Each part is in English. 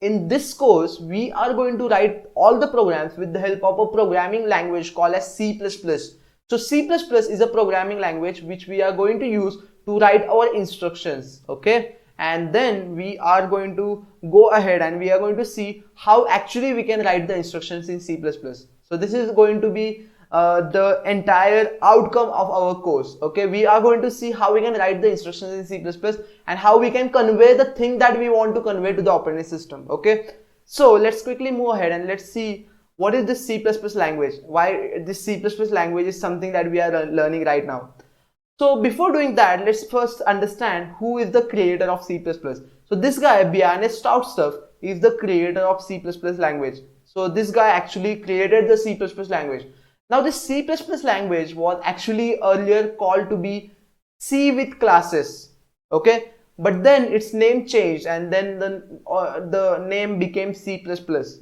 in this course, we are going to write all the programs with the help of a programming language called as C++. So C++ is a programming language which we are going to use to write our instructions, okay? And then we are going to go ahead and we are going to see how actually we can write the instructions in C++. So this is going to be the entire outcome of our course, okay? We are going to see how we can write the instructions in C++ and how we can convey the thing that we want to convey to the operating system, okay? So let's quickly move ahead and let's see what is this C++ language, why this C++ language is something that we are learning right now. So before doing that, let's first understand who is the creator of C++. So this guy, Bjarne Stroustrup, is the creator of C++ language. So this guy actually created the C++ language. Now this C++ language was actually earlier called to be C with classes, okay? But then its name changed and then the name became C++,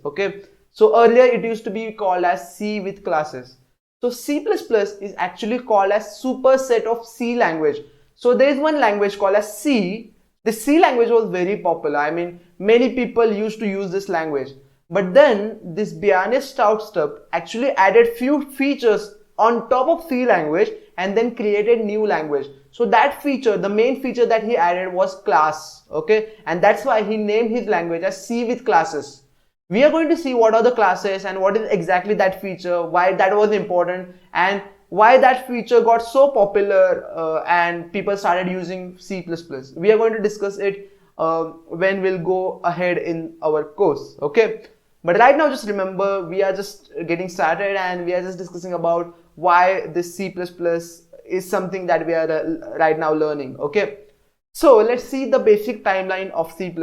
okay? So earlier it used to be called as C with classes. So C++ is actually called as superset of C language. So there is one language called as C. The C language was very popular. I mean, many people used to use this language. But then this Bjarne Stroustrup actually added few features on top of C language and then created new language. So that feature, the main feature that he added was class, okay? And that's why he named his language as C with classes. We are going to see what are the classes and what is exactly that feature, why that was important and why that feature got so popular and people started using C++. We are going to discuss it when we'll go ahead in our course, okay? But right now, just remember, we are just getting started and we are just discussing about why this C++ is something that we are right now learning, okay? So let's see the basic timeline of C++.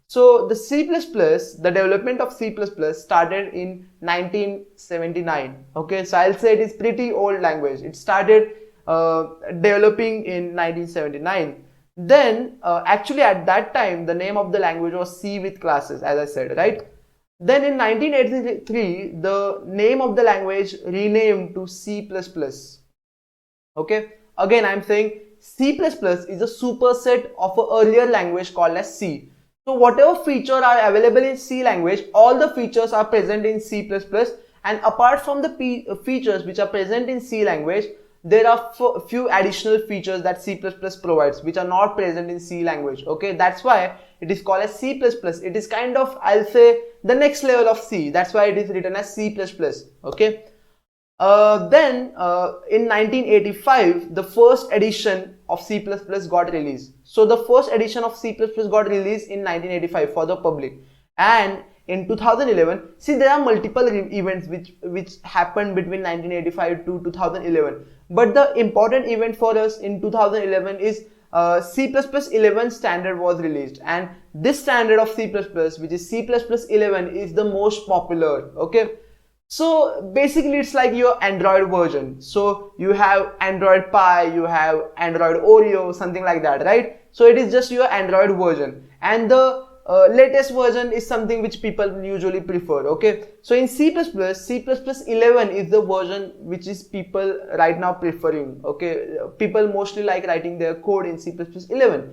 So the C++, the development of C++ started in 1979, okay? So I'll say it is pretty old language. It started developing in 1979. Then actually at that time, the name of the language was C with classes, as I said, right? Then in 1983, the name of the language renamed to C++. Okay, again I'm saying C++ is a superset of an earlier language called as C. So whatever features are available in C language, all the features are present in C++, and apart from the features which are present in C language, there are few additional features that C++ provides which are not present in C language, okay? That's why it is called as C++. It is kind of, I'll say, the next level of C. That's why it is written as C++, okay? Then in 1985, the first edition of C++ got released. So the first edition of C++ got released in 1985 for the public. And in 2011, see, there are multiple events which happened between 1985 to 2011. But the important event for us in 2011 is C++ 11 standard was released, and this standard of C++, which is C++ 11, is the most popular, okay? So basically it's like your Android version. So you have Android Pie, you have Android Oreo, something like that, right? So it is just your Android version, and the latest version is something which people usually prefer, okay? So in C++, C++ 11 is the version which is people right now preferring, okay? People mostly like writing their code in C++ 11.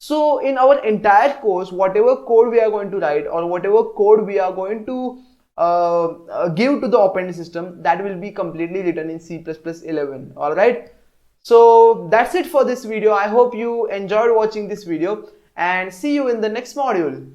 So in our entire course, whatever code we are going to write or whatever code we are going to give to the operating system, that will be completely written in C++ 11, alright? So that's it for this video. I hope you enjoyed watching this video, and see you in the next module.